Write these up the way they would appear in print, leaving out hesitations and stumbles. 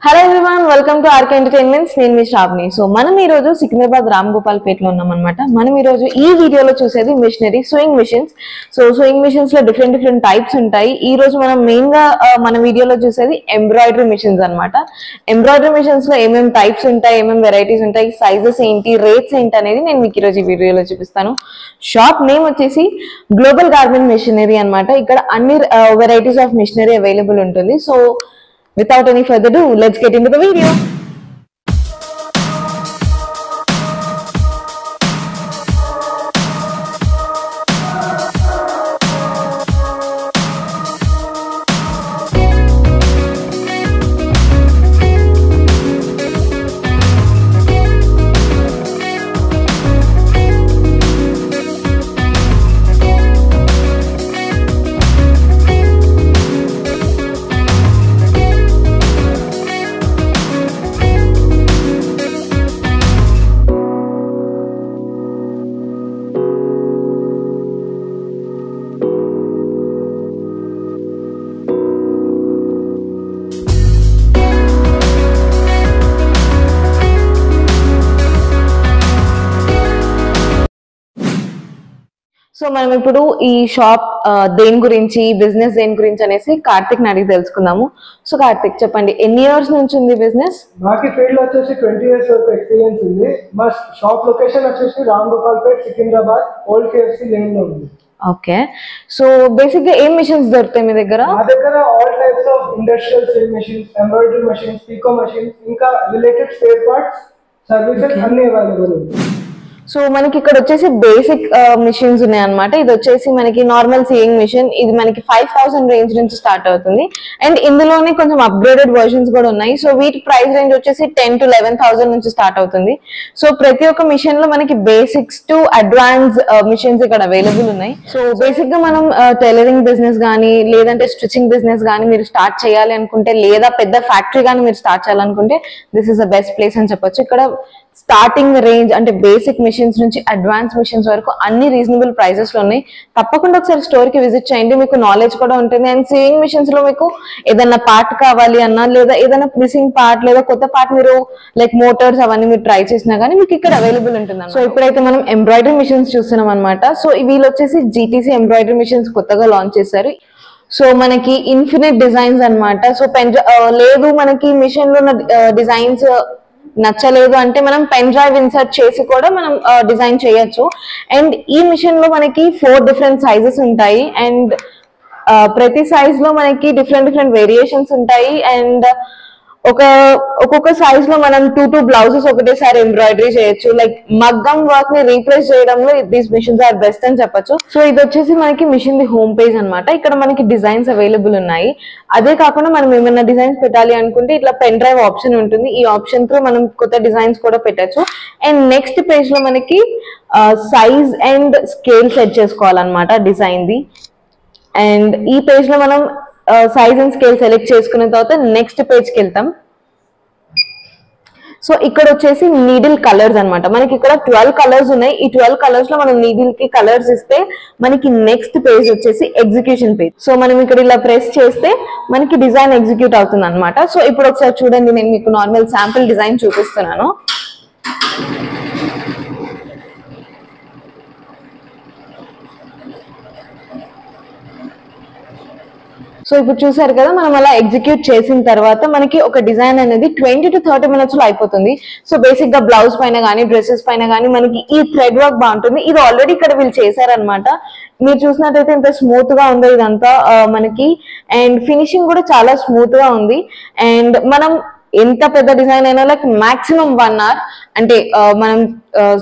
Hello everyone, welcome to RK entertainments. నేను మీ Shravani. So మనం ఈ రోజు సికింద్రాబాద్ రామ్ గోపాల్ పేటలో ఉన్నాం అనమాట. మనం ఈ రోజు ఈ వీడియోలో చూసేది machinery sewing machines. So sewing machines లో డిఫరెంట్ టైప్స్ ఉంటాయి. ఈ రోజు మనం మెయిన్ గా మన వీడియోలో చూసేది ఎంబ్రాయిడరీ మిషన్స్ అనమాట. ఎంబ్రాయిడరీ మిషన్స్ లో ఏమేమి టైప్స్ ఉంటాయి, ఏమేమి వెరైటీస్ ఉంటాయి, సైజెస్ ఏంటి, రేట్స్ ఏంటి అనేది నేను మీకు ఈ రోజు ఈ వీడియోలో చూపిస్తాను. షాప్ నేమ్ వచ్చేసి గ్లోబల్ గార్మెంట్ మిషనరీ అనమాట. ఇక్కడ అన్ని వెరైటీస్ ఆఫ్ మిషనరీ అవైలబుల్ ఉంటుంది. So without any further ado, let's get into the video. So మనం ఇప్పుడు ఈ షాప్ దేని గురించి, బిజినెస్ దేని గురించి అనేసి కార్తిక్ అడిగి తెలుసుకుందాము. సో కార్తిక్, చెప్పండి, ఎన్ని ఇయర్స్ నుంచి ఉంది బిజినెస్? మాకి ఫీల్డ్ వచ్చేసి 20 years వరకు ఎక్స్పీరియన్స్ ఉంది. మా షాప్ లొకేషన్ వచ్చేసి రామ్ గోపాల్ పేట్, సికింద్రాబాద్, ఓల్డ్ కేఎఫ్సి లేన్ లో ఉంది. ఓకే, సో బేసిక్ గా ఏం మిషన్స్ దొరుకుతాయి మీ దగ్గర? మా దగ్గర all types of industrial sale machines, embroidery machines, pico machines, ఇంకా రిలేటెడ్ స్పేర్ పార్ట్స్, సర్వీసెస్ అన్ని అవైలబుల్ ఉంది. సో మనకి ఇక్కడ వచ్చేసి బేసిక్ మిషన్స్ ఉన్నాయి అనమాట. ఇది వచ్చేసి మనకి నార్మల్ సీయింగ్ మిషన్. ఇది మనకి 5000 రేంజ్ నుంచి స్టార్ట్ అవుతుంది. అండ్ ఇందులోనే కొంచెం అప్గ్రేడెడ్ వర్షన్స్ కూడా ఉన్నాయి. సో వీటి ప్రైస్ రేంజ్ వచ్చేసి 10 to 11,000 నుంచి స్టార్ట్ అవుతుంది. సో ప్రతి ఒక్క మిషన్ లో మనకి బేసిక్స్ టు అడ్వాన్స్ మిషన్స్ ఇక్కడ అవైలబుల్ ఉన్నాయి. సో బేసిక్ గా మనం టైలరింగ్ బిజినెస్ కానీ, లేదంటే స్టిచ్చింగ్ బిజినెస్ కానీ మీరు స్టార్ట్ చేయాలి అనుకుంటే, లేదా పెద్ద ఫ్యాక్టరీ కానీ మీరు స్టార్ట్ చేయాలనుకుంటే, this is the best place అని చెప్పొచ్చు. ఇక్కడ స్టార్టింగ్ రేంజ్ అంటే బేసిక్ మిషన్స్ నుంచి అడ్వాన్స్ మిషన్స్ వరకు అన్ని రీజనబుల్ ప్రైజెస్ లో ఉన్నాయి. తప్పకుండా ఒకసారి స్టోర్ కి విజిట్ చేయండి, మీకు నాలెడ్జ్ కూడా ఉంటుంది. అండ్ సీయింగ్ మిషన్స్ లో మీకు ఏదైనా పార్ట్ కావాలి అన్నా, లేదా ఏదైనా మిస్సింగ్ పార్ట్ లేదా కొత్త పార్ట్ మీరు లైక్ మోటార్స్ అవన్నీ మీరు ట్రై చేసినా కానీ మీకు ఇక్కడ అవైలబుల్ ఉంటుంది. సో ఇప్పుడైతే మనం ఎంబ్రాయిడరీ మిషన్స్ చూస్తున్నాం అనమాట. సో వీళ్ళు వచ్చేసి జీటీసీ ఎంబ్రాయిడరీ మిషన్స్ కొత్తగా లాంచ్ చేశారు. సో మనకి ఇన్ఫినిట్ డిజైన్స్ అనమాట. సో లేదు మనకి మిషన్ లో ఉన్న డిజైన్స్ నచ్చలేదు అంటే మనం పెన్ డ్రైవ్ ఇన్సర్ట్ చేసి కూడా మనం డిజైన్ చేయొచ్చు. అండ్ ఈ మిషన్ లో మనకి 4 different సైజెస్ ఉంటాయి. అండ్ ప్రతి సైజ్ లో మనకి డిఫరెంట్ వేరియేషన్స్ ఉంటాయి. అండ్ ఒక్కొక్క సైజ్ లో మనం 2 బ్లౌజెస్ ఒకటేసారి ఎంబ్రాయిడరీ చేయొచ్చు. లైక్ మగ్గం వర్క్ ని రీప్లేస్ చేయడంలో దీస్ మిషన్స్ ఆర్ బెస్ట్ అని చెప్పొచ్చు. సో ఇది వచ్చేసి మనకి మిషన్ ది హోమ్ పేజ్ అనమాట. ఇక్కడ మనకి డిజైన్స్ అవైలబుల్ ఉన్నాయి. అదే కాకుండా మనం ఏమైనా డిజైన్స్ పెట్టాలి అనుకుంటే ఇట్లా పెన్ డ్రైవ్ ఆప్షన్ ఉంటుంది. ఈ ఆప్షన్ తో మనం కొత్త డిజైన్స్ కూడా పెట్టచ్చు. అండ్ నెక్స్ట్ పేజ్ లో మనకి సైజ్ అండ్ స్కేల్ సెట్ చేసుకోవాలన్నమాట డిజైన్ ది. అండ్ ఈ పేజ్ లో మనం సైజ్ అండ్ స్కేల్ సెలెక్ట్ చేసుకున్న తర్వాత నెక్స్ట్ పేజ్ కి వెళ్తాం. సో ఇక్కడ వచ్చేసి నీడిల్ కలర్స్ అనమాట. మనకి ఇక్కడ 12 కలర్స్ ఉన్నాయి. ఈ 12 కలర్స్ లో మనం నీడిల్ కి కలర్స్ ఇస్తే మనకి నెక్స్ట్ పేజ్ వచ్చేసి ఎగ్జిక్యూషన్ పేజ్. సో మనం ఇక్కడ ఇలా ప్రెస్ చేస్తే మనకి డిజైన్ ఎగ్జిక్యూట్ అవుతుంది అనమాట. సో ఇప్పుడు ఒకసారి చూడండి, నేను మీకు నార్మల్ శాంపుల్ డిజైన్ చూపిస్తున్నాను. సో ఇప్పుడు చూసారు కదా, మనం అలా ఎగ్జిక్యూట్ చేసిన తర్వాత మనకి ఒక డిజైన్ అనేది 20 to 30 minutes లో అయిపోతుంది. సో బేసిక్ గా బ్లౌజ్ పైన కానీ, డ్రెస్సెస్ పైన కానీ మనకి ఈ థ్రెడ్ వర్క్ బాగుంటుంది. ఇది ఆల్రెడీ ఇక్కడ వీళ్ళు చేశారనమాట. మీరు చూసినట్టయితే ఎంత స్మూత్ గా ఉందో ఇదంతా మనకి. అండ్ ఫినిషింగ్ కూడా చాలా స్మూత్ గా ఉంది. అండ్ మనం ఎంత పెద్ద డిజైన్ అయినా లైక్ మాక్సిమం 1 hour అంటే మనం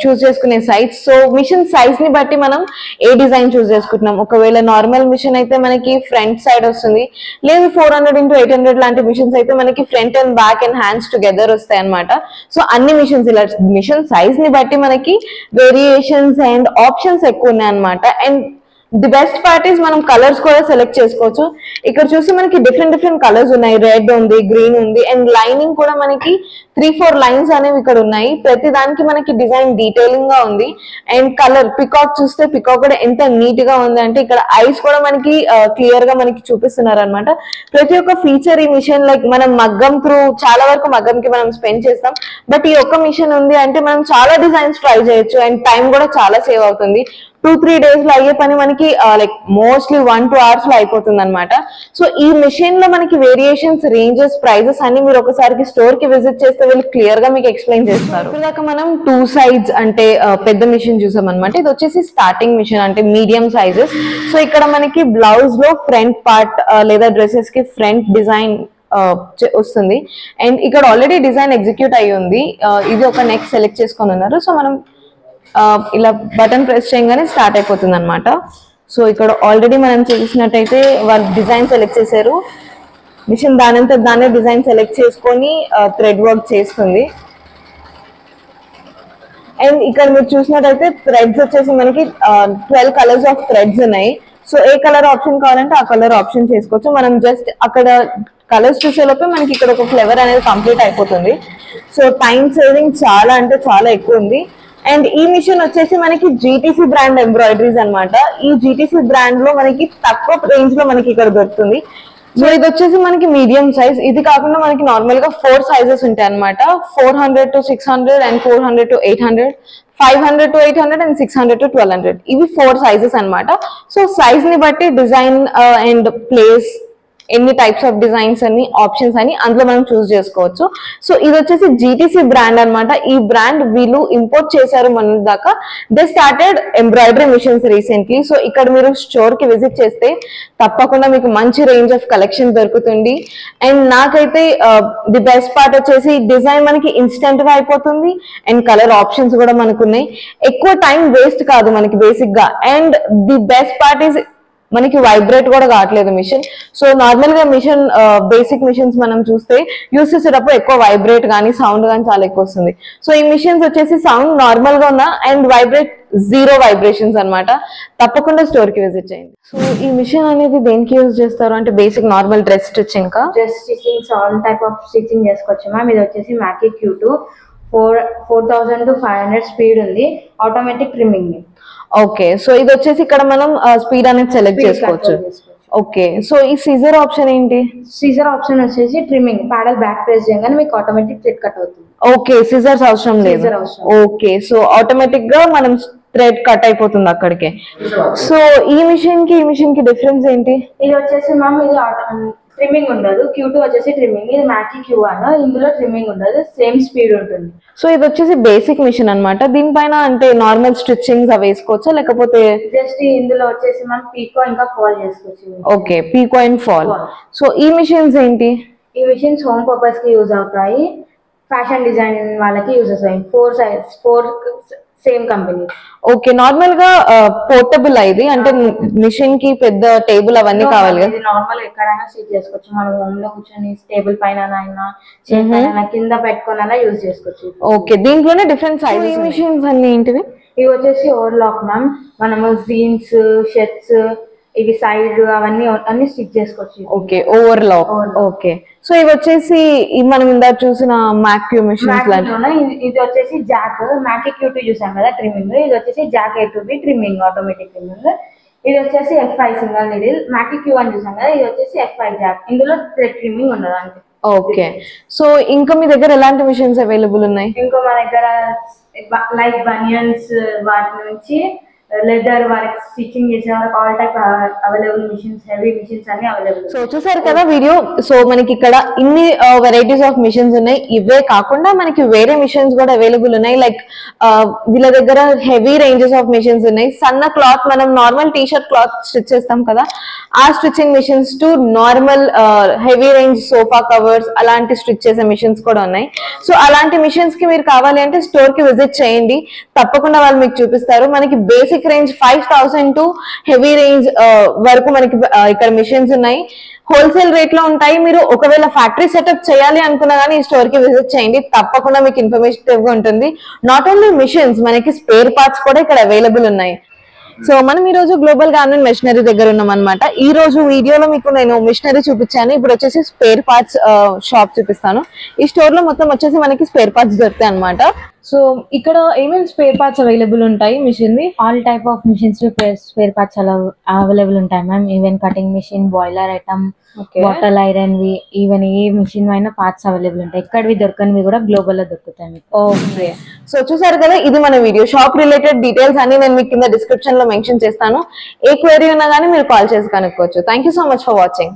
చూస్ చేసుకునే సైజ్. సో మిషన్ సైజ్ ని బట్టి మనం ఏ డిజైన్ చూస్ చేసుకుంటున్నాం. ఒకవేళ నార్మల్ మిషన్ అయితే మనకి ఫ్రంట్ సైడ్ వస్తుంది, లేదు 400 into 800 లాంటి మిషన్స్ అయితే మనకి front and back and hands together వస్తాయి అనమాట. సో అన్ని మిషన్స్ ఇలా మిషన్ సైజ్ ని బట్టి మనకి వేరియేషన్స్ అండ్ ఆప్షన్స్ ఎక్కువ ఉన్నాయి అనమాట. And the best part is మనం కలర్స్ కూడా సెలెక్ట్ చేసుకోవచ్చు. ఇక్కడ చూసి మనకి డిఫరెంట్ కలర్స్ ఉన్నాయి, రెడ్ ఉంది, గ్రీన్ ఉంది, అండ్ లైనింగ్ కూడా మనకి 3-4 లైన్స్ అనేవి ఇక్కడ ఉన్నాయి. ప్రతి దానికి మనకి డిజైన్ డీటెయిలింగ్ గా ఉంది. అండ్ కలర్ పికాక్ చూస్తే పికాక్ కూడా ఎంత నీట్ గా ఉంది అంటే ఇక్కడ ఐస్ కూడా మనకి క్లియర్ గా మనకి చూపిస్తున్నారు అనమాట. ప్రతి ఒక్క ఫీచర్ ఈ మిషన్ లైక్ మనం మగ్గం త్రూ చాలా వరకు మగ్గంకి మనం స్పెండ్ చేస్తాం, బట్ ఈ ఒక్క మిషన్ ఉంది అంటే మనం చాలా డిజైన్స్ ట్రై చేయొచ్చు అండ్ టైం కూడా చాలా సేవ్ అవుతుంది. 2-3 డేస్ లో అయ్యే పని మనకి లైక్ మోస్ట్లీ 1-2 అవర్స్ లో అయిపోతుంది అనమాట. సో ఈ మిషన్ లో మనకి వేరియేషన్స్, రేంజెస్, ప్రైజెస్ అన్ని మీరు ఒకసారికి స్టోర్ కి విజిట్ చేస్తే వీళ్ళు క్లియర్ గా మీకు ఎక్స్ప్లెయిన్ చేస్తారు. ఇలాగ మనం 2 sides అంటే పెద్ద మిషన్ చూసాం అనమాట. ఇది వచ్చేసి స్టార్టింగ్ మిషన్ అంటే మీడియం సైజెస్. సో ఇక్కడ మనకి బ్లౌజ్ లో ఫ్రంట్ పార్ట్ లేదా డ్రెస్సెస్ కి ఫ్రంట్ డిజైన్ వస్తుంది. అండ్ ఇక్కడ ఆల్రెడీ డిజైన్ ఎగ్జిక్యూట్ అయ్యి ఉంది. ఇది ఒక నెక్ సెలెక్ట్ చేసుకొని ఉన్నారు. సో మనం ఇలా బటన్ ప్రెస్ చేయగానే స్టార్ట్ అయిపోతుంది అనమాట. సో ఇక్కడ ఆల్రెడీ మనం చూసినట్టయితే వాళ్ళు డిజైన్ సెలెక్ట్ చేశారు. మిషన్ దానంతా దానే డిజైన్ సెలెక్ట్ చేసుకొని థ్రెడ్ వర్క్ చేస్తుంది. అండ్ ఇక్కడ మీరు చూసినట్టయితే థ్రెడ్స్ వచ్చేసి మనకి 12 కలర్స్ ఆఫ్ థ్రెడ్స్ ఉన్నాయి. సో ఏ కలర్ ఆప్షన్ కావాలంటే ఆ కలర్ ఆప్షన్ చేసుకోవచ్చు. మనం జస్ట్ అక్కడ కలర్స్ చూసేలోపే మనకి ఇక్కడ ఒక ఫ్లేవర్ అనేది కంప్లీట్ అయిపోతుంది. సో టైం సేవింగ్ చాలా అంటే చాలా ఎక్కువ ఉంది. అండ్ ఈ మిషన్ వచ్చేసి మనకి జీటీసీ బ్రాండ్ ఎంబ్రాయిడరీస్ అన్నమాట. ఈ జీటీసీ బ్రాండ్ లో మనకి తక్కువ రేంజ్ లో మనకి ఇక్కడ దొరుకుతుంది. సో ఇది వచ్చేసి మనకి మీడియం సైజ్. ఇది కాకుండా మనకి నార్మల్ గా 4 సైజెస్ ఉంటాయి అనమాట. 400 to 600 and 400 to 800, 500 to 800 and 600 to 1200. ఇవి 4 సైజెస్ అనమాట. సో సైజ్ ని బట్టి డిజైన్ అండ్ ప్లేస్, ఎన్ని టైప్స్ ఆఫ్ డిజైన్స్ అని ఆప్షన్స్ అని అందులో మనం చూస్ చేసుకోవచ్చు. సో ఇది వచ్చేసి జీటీసీ బ్రాండ్ అనమాట. ఈ బ్రాండ్ వీళ్ళు ఇంపోర్ట్ చేశారు మన దాకా. They started embroidery machines recently. So ఇక్కడ మీరు స్టోర్ కి విజిట్ చేస్తే తప్పకుండా మీకు మంచి రేంజ్ ఆఫ్ కలెక్షన్ దొరుకుతుంది. అండ్ నాకైతే ది బెస్ట్ పార్ట్ వచ్చేసి డిజైన్ మనకి ఇన్స్టెంట్ గా అయిపోతుంది అండ్ కలర్ ఆప్షన్స్ కూడా మనకు ఉన్నాయి. ఎక్కువ టైం వేస్ట్ కాదు మనకి బేసిక్ గా. And the best part is మనకి వైబ్రేట్ కూడా కావట్లేదు మిషన్. సో నార్మల్ గా మిషన్ బేసిక్ మిషన్స్ మనం చూస్తే యూస్ చేసేటప్పుడు ఎక్కువ వైబ్రేట్ కానీ సౌండ్ కానీ చాలా ఎక్కువ వస్తుంది. సో ఈ మిషన్స్ వచ్చేసి సౌండ్ నార్మల్ గా ఉన్న అండ్ వైబ్రేట్ 0 వైబ్రేషన్స్ అనమాట. తప్పకుండా స్టోర్ కి విజిట్ చేయండి. సో ఈ మిషన్ అనేది దేనికి యూజ్ చేస్తారు అంటే బేసిక్ నార్మల్ డ్రెస్ స్టిచ్చింగ్ కా? Dress stitching, all type off stitching చేసుకోవచ్చు మ్యామ్. ఇది వచ్చేసి మ్యాకీ Q2 4000 to 500 స్పీడ్ ఉంది. Automatic trimming. ఓకే, సో ఇది వచ్చేసి ఇక్కడ మనం స్పీడ్ అనేది సెలెక్ట్ చేసుకోవచ్చు. ఓకే, సో ఈ సీజర్ ఆప్షన్ ఏంటి? సీజర్ ఆప్షన్ వచ్చేసి ట్రిమ్మింగ్. ప్యాడల్ బ్యాక్ ప్రెస్ చేయగానే మీకు ఆటోమేటిక్ థ్రెడ్ కట్ అవుతుంది. ఓకే, సీజర్స్ అవసరం లేదు. ఓకే, సో ఆటోమేటిక్ గా మనం థ్రెడ్ కట్ అయిపోతుంది అక్కడికే. సో ఈ మిషన్ కి డిఫరెన్స్ ఏంటి? ఇది వచ్చేసి మ్యామ్ ఇది ట్రిమ్మింగ్ ఉండదు. Q2 వచ్చేసి ట్రిమ్మింగ్. ఇది మ్యాకీ Q1, ఇందులో ట్రిమ్మింగ్ ఉండదు, సేమ్ స్పీడ్ ఉంటుంది. సో ఇది వచ్చేసి బేసిక్ మిషన్ అన్నమాట. దీనిపైన అంటే నార్మల్ స్టిచ్చింగ్స్ అవి వేసుకోవచ్చా లేకపోతే జస్ట్ ఇందులో వచ్చేసి మనం పీకో ఇంకా ఫాల్ చేసుకోవచ్చు. Okay, pico and fall. So ఈ మిషన్స్ ఏంటి? ఈ మిషన్స్ హోమ్ పర్పస్ కి యూజ్ అవుతాయి, ఫ్యాషన్ డిజైన్ వాళ్ళకి యూజ్ అవుతాయి. 4 సేమ్ కంపెనీ. ఓకే, నార్మల్ గా పోర్టబుల్ ఇది అంటే మిషన్ కి పెద్ద టేబుల్ అవన్నీ కావాలి కదా? నార్మల్ ఎక్కడైనా సెట్ చేసుకోవచ్చు. మనం హోమ్ లో కూర్చొని టేబుల్ పైన కింద పెట్టుకొని యూజ్ చేసుకోవచ్చు. ఓకే, దీంట్లోనే డిఫరెంట్ సైజెస్ మిషన్స్ అన్ని ఏంటివి? ఇవి వచ్చేసి ఓవర్లాక్ మ్యామ్. మనము జీన్స్, షర్ట్స్, ఇవి సైడ్ అవన్నీ అన్ని స్టిచ్ చేసుకోవచ్చు. Okay, overlock. ఓకే, సో ఇవి వచ్చేసి మనం ఇందాక చూసిన మ్యాక్యూ మిషన్స్ ఇది వచ్చేసి జాక్. మ్యాకీ Q2 చూసాం కదా ట్రిమ్మింగ్. ఇది వచ్చేసి Jack A2B trimming, automatic trimming. ఇది వచ్చేసి F5 సింగల్ నీడిల్. మ్యాకీ Q1 చూసాం కదా, ఇది వచ్చేసి F5 జాక్. ఇందులో థ్రెడ్ ట్రిమ్మింగ్ ఉండదు అంతే. ఓకే, సో ఇంకా మీ దగ్గర ఎలాంటి మిషన్స్ అవైలబుల్ ఉన్నాయి? ఇంకా మా దగ్గర లైక్ బనియన్స్ వాటి నుంచి లెదర్ వరకు స్టిచ్చింగ్ చేసే వరకు all type available machines, heavy machines అన్ని అవైలబుల్. సో చూసారు కదా వీడియో. సో మనకి ఇక్కడ ఇన్ని వెరైటీస్ ఆఫ్ మిషన్స్ ఉన్నాయి. ఇవే కాకుండా మనకి వేరే మిషన్స్ కూడా అవైలబుల్ ఉన్నాయి. లైక్ వీళ్ళ దగ్గర హెవీ రేంజెస్ ఆఫ్ మిషన్స్ ఉన్నాయి. సన్న క్లాత్, మనం నార్మల్ టీ-షర్ట్ క్లాత్ స్టిచ్ చేస్తాం కదా, ఆ stitching machines to normal heavy range sofa covers అలాంటి స్టిచ్ చేసే మిషన్స్ కూడా ఉన్నాయి. సో అలాంటి మిషన్స్ కి మీరు కావాలి అంటే స్టోర్ కి విజిట్ చేయండి, తప్పకుండా వాళ్ళు మీకు చూపిస్తారు. మనకి basic range 5000 to heavy range వరకు మనకి ఇక్కడ మిషన్స్ ఉన్నాయి. హోల్సేల్ రేట్ లో ఉంటాయి. మీరు ఒకవేళ ఫ్యాక్టరీ సెటప్ చేయాలి అనుకున్నా కానీ ఈ స్టోర్ కి విజిట్ చేయండి, తప్పకుండా మీకు ఇన్ఫర్మేటివ్ గా ఉంటుంది. నాట్ ఓన్లీ మిషన్స్, మనకి స్పేర్ పార్ట్స్ కూడా ఇక్కడ అవైలబుల్ ఉన్నాయి. సో మనం ఈ రోజు గ్లోబల్ గార్మెంట్ మెషినరీ దగ్గర ఉన్నాం అనమాట. ఈ రోజు వీడియోలో మీకు నేను మిషనరీ చూపించాను. ఇప్పుడు వచ్చేసి స్పేర్ పార్ట్స్ షాప్ చూపిస్తాను. ఈ స్టోర్ లో మొత్తం వచ్చేసి మనకి స్పేర్ పార్ట్స్ దొరుకుతాయి అనమాట. సో ఇక్కడ ఏమేమి స్పేర్ పార్ట్స్ అవైలబుల్ ఉంటాయి మిషన్ వి? All type of machines spare parts అలా అవైలబుల్ ఉంటాయి ma'am. Even cutting machine, boiler item, bottle iron వి, ఈవెన్ ఏ మిషన్ అయినా పార్ట్స్ అవైలబుల్ ఉంటాయి. ఎక్కడివి దొరకనివి కూడా గ్లోబల్ లో దొరుకుతాయి మీకు. ఓకే, సో చూసారు కదా, ఇది మన వీడియో. షాప్ రిలేటెడ్ డీటెయిల్స్ అన్ని నేను మీకు కింద డిస్క్రిప్షన్ లో మెన్షన్ చేస్తాను. ఏ క్వైరీ ఉన్నా కానీ మీరు కాల్ చేసి కనుక్కోవచ్చు. Thank you so much for watching.